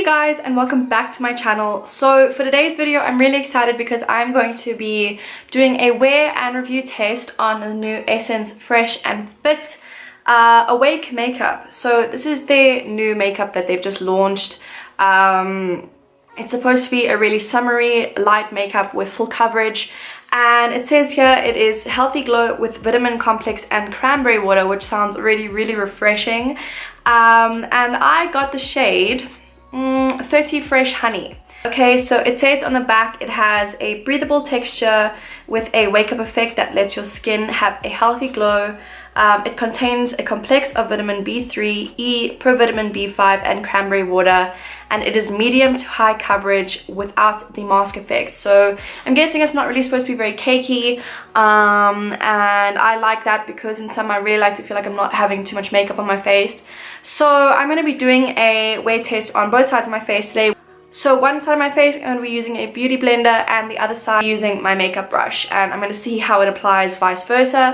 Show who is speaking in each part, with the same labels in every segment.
Speaker 1: guys, and welcome back to my channel. So for today's video I'm really excited because I'm going to be doing a wear and review test on the new Essence Fresh and Fit Awake makeup. So this is their new makeup that they've just launched. It's supposed to be a really summery light makeup with full coverage, and it says here it is healthy glow with vitamin complex and cranberry water, which sounds really refreshing. And I got the shade 30 Fresh Honey. Okay, so it says on the back it has a breathable texture with a wake up effect that lets your skin have a healthy glow. It contains a complex of vitamin B3, E, provitamin B5 and cranberry water, and it is medium to high coverage without the mask effect. So I'm guessing it's not really supposed to be very cakey, and I like that because in summer I really like to feel like I'm not having too much makeup on my face. So I'm going to be doing a wear test on both sides of my face today. So one side of my face I'm going to be using a beauty blender, and the other side using my makeup brush, and I'm going to see how it applies vice versa.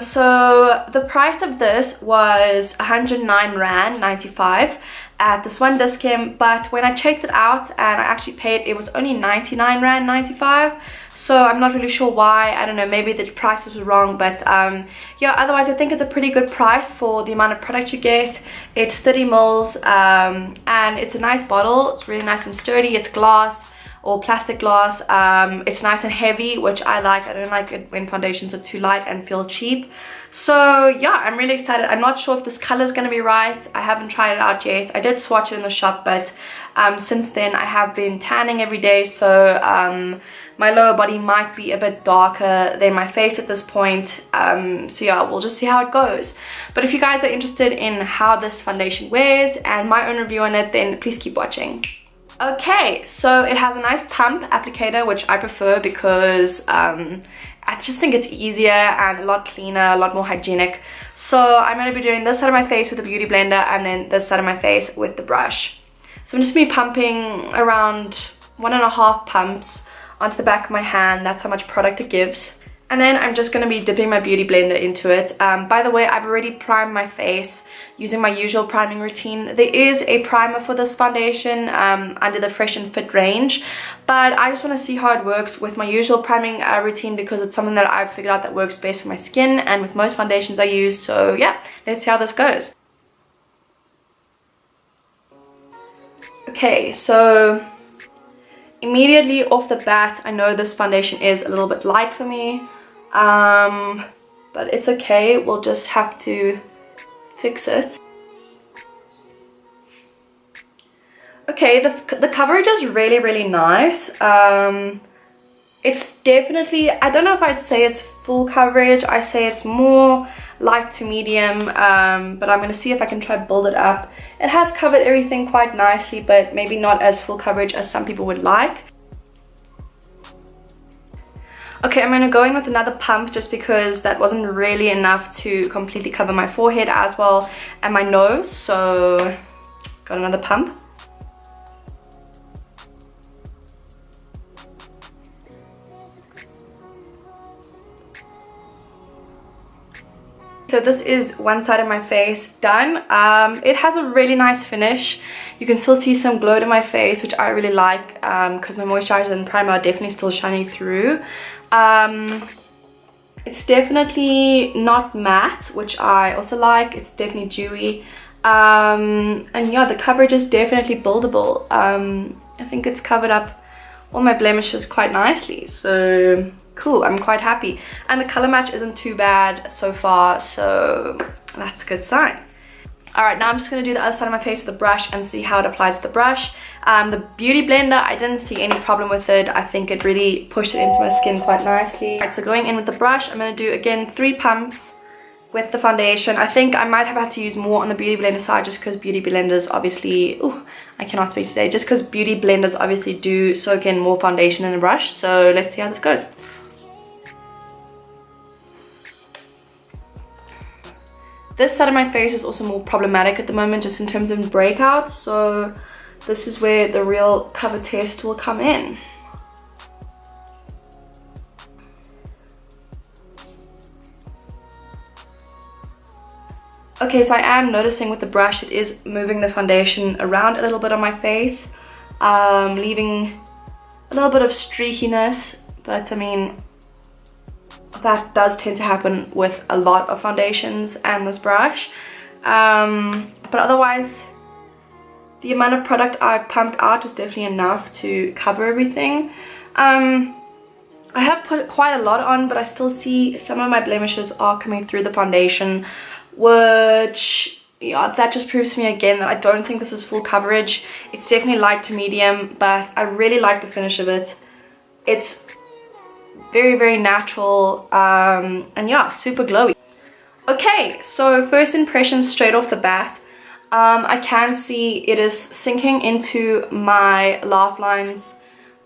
Speaker 1: So the price of this was 109 Rand 95 at the Swan Discount, but when I checked it out and I actually paid, it was only 99 Rand 95. So I'm not really sure why. I don't know, maybe the prices were wrong, but yeah, otherwise I think it's a pretty good price for the amount of product you get. It's 30 mils, and it's a nice bottle. It's really nice and sturdy. It's glass or plastic glass. It's nice and heavy, which I like. I don't like it when foundations are too light and feel cheap. So yeah, I'm really excited. I'm not sure if this color is going to be right. I haven't tried it out yet. I did swatch it in the shop, but since then I have been tanning every day, so my lower body might be a bit darker than my face at this point. So yeah, we'll just see how it goes. But if you guys are interested in how this foundation wears and my own review on it, then please keep watching. Okay, so it has a nice pump applicator, which I prefer because I just think it's easier and a lot cleaner, a lot more hygienic. So I'm going to be doing this side of my face with the beauty blender and then this side of my face with the brush. So I'm just going to be pumping around 1.5 pumps onto the back of my hand. That's how much product it gives. And then I'm just going to be dipping my beauty blender into it. By the way, I've already primed my face using my usual priming routine. There is a primer for this foundation under the Fresh and Fit range, but I just want to see how it works with my usual priming routine because it's something that I've figured out that works best for my skin and with most foundations I use. So yeah, let's see how this goes. Okay, so immediately off the bat, I know this foundation is a little bit light for me, but it's okay. We'll just have to fix it. Okay, the coverage is really nice. It's definitely, I don't know if I'd say it's full coverage. I say it's more light to medium, but I'm going to see if I can try build it up. It has covered everything quite nicely, but maybe not as full coverage as some people would like. Okay, I'm going to go in with another pump just because that wasn't really enough to completely cover my forehead as well and my nose. So got another pump. So this is one side of my face done. It has a really nice finish. You can still see some glow to my face, which I really like because my moisturizer and primer are definitely still shining through. It's definitely not matte, which I also like. It's definitely dewy. And yeah, the coverage is definitely buildable. I think it's covered up all my blemishes quite nicely, so cool. I'm quite happy, and the color match isn't too bad so far, so that's a good sign. All right, now I'm just going to do the other side of my face with the brush and see how it applies with the brush. The beauty blender, I didn't see any problem with it. I think it really pushed it into my skin quite nicely. All right, so going in with the brush, I'm going to do again 3 pumps with the foundation. I think I might have had to use more on the beauty blender side just because beauty blenders obviously, oh, I cannot speak today, just because beauty blenders obviously do soak in more foundation than a brush. So let's see how this goes. This side of my face is also more problematic at the moment just in terms of breakouts, so this is where the real cover test will come in. Okay, so I am noticing with the brush it is moving the foundation around a little bit on my face, leaving a little bit of streakiness, but I mean, that does tend to happen with a lot of foundations and this brush. But otherwise, the amount of product I pumped out was definitely enough to cover everything. I have put quite a lot on, but I still see some of my blemishes are coming through the foundation, which, yeah, that just proves to me again that I don't think this is full coverage. It's definitely light to medium, but I really like the finish of it. It's very, very natural, and yeah, super glowy. Okay, so first impressions straight off the bat. I can see it is sinking into my laugh lines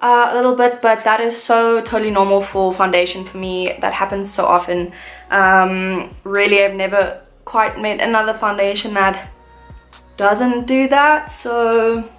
Speaker 1: a little bit, but that is so totally normal for foundation for me. That happens so often. Really, I've never quite made another foundation that doesn't do that. So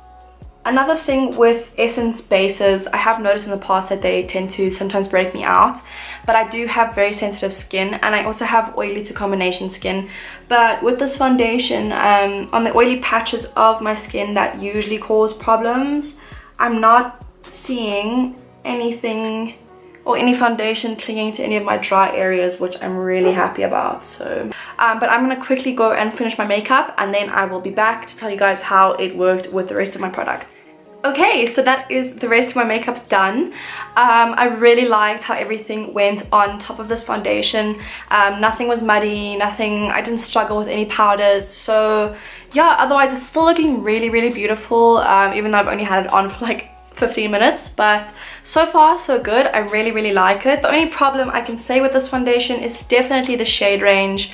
Speaker 1: another thing with Essence bases, I have noticed in the past that they tend to sometimes break me out, but I do have very sensitive skin, and I also have oily to combination skin. But with this foundation, on the oily patches of my skin that usually cause problems, I'm not seeing anything or any foundation clinging to any of my dry areas, which I'm really happy about. So but I'm gonna quickly go and finish my makeup, and then I will be back to tell you guys how it worked with the rest of my product. Okay, so that is the rest of my makeup done. I really liked how everything went on top of this foundation. Nothing was muddy, nothing, I didn't struggle with any powders. So yeah, otherwise it's still looking really, really beautiful, even though I've only had it on for like 15 minutes, but so far so good. I really, really like it. The only problem I can say with this foundation is definitely the shade range.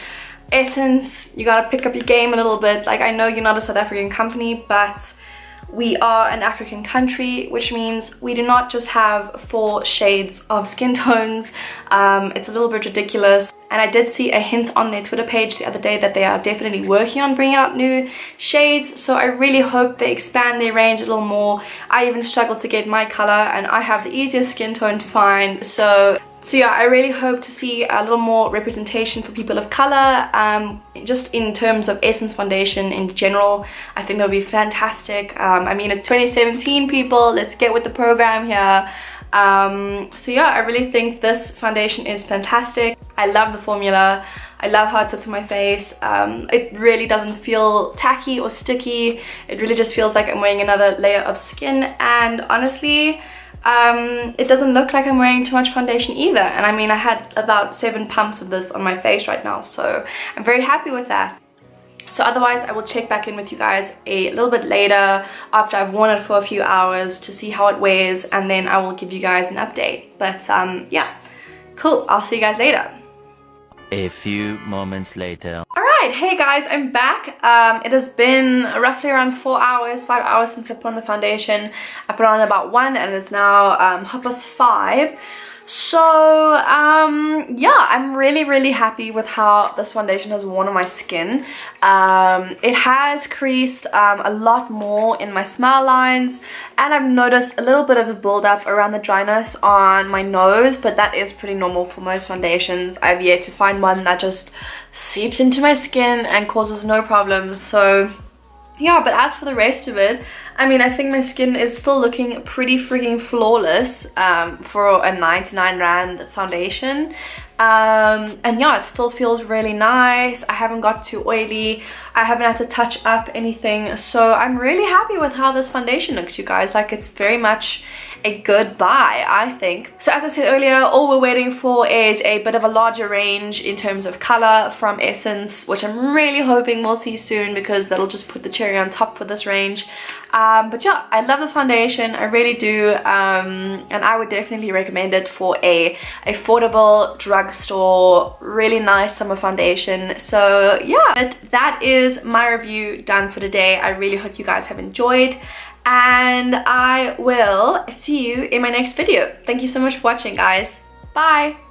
Speaker 1: Essence, you gotta pick up your game a little bit. Like, I know you're not a South African company, but we are an African country, which means we do not just have 4 shades of skin tones. It's a little bit ridiculous. And I did see a hint on their Twitter page the other day that they are definitely working on bringing out new shades. So I really hope they expand their range a little more. I even struggled to get my color, and I have the easiest skin tone to find. So yeah, I really hope to see a little more representation for people of color, just in terms of Essence foundation in general. I think that would be fantastic. I mean, it's 2017, people, let's get with the program here. So yeah, I really think this foundation is fantastic. I love the formula. I love how it sits on my face. It really doesn't feel tacky or sticky. It really just feels like I'm wearing another layer of skin, and honestly, it doesn't look like I'm wearing too much foundation either. And I mean, I had about 7 pumps of this on my face right now, so I'm very happy with that. So otherwise, I will check back in with you guys a little bit later after I've worn it for a few hours to see how it wears, and then I will give you guys an update. But yeah, cool, I'll see you guys later.
Speaker 2: A few moments later.
Speaker 1: Alright, hey guys, I'm back. It has been roughly around 4 hours, 5 hours since I put on the foundation. I put on about 1, and it's now 5:30. So yeah, I'm really, really happy with how this foundation has worn on my skin. It has creased a lot more in my smile lines, and I've noticed a little bit of a build-up around the dryness on my nose, but that is pretty normal for most foundations. I've yet to find one that just seeps into my skin and causes no problems. So yeah, but as for the rest of it, I mean, I think my skin is still looking pretty freaking flawless for a 99 Rand foundation. And yeah, it still feels really nice. I haven't got too oily. I haven't had to touch up anything. So I'm really happy with how this foundation looks, you guys. Like, it's very much a good buy, I think. So as I said earlier, all we're waiting for is a bit of a larger range in terms of color from Essence, which I'm really hoping we'll see soon, because that'll just put the cherry on top for this range. But yeah, I love the foundation, I really do, and I would definitely recommend it for a affordable drugstore, really nice summer foundation. So yeah, that is my review done for today. I really hope you guys have enjoyed, and I will see you in my next video. Thank you so much for watching, guys. Bye!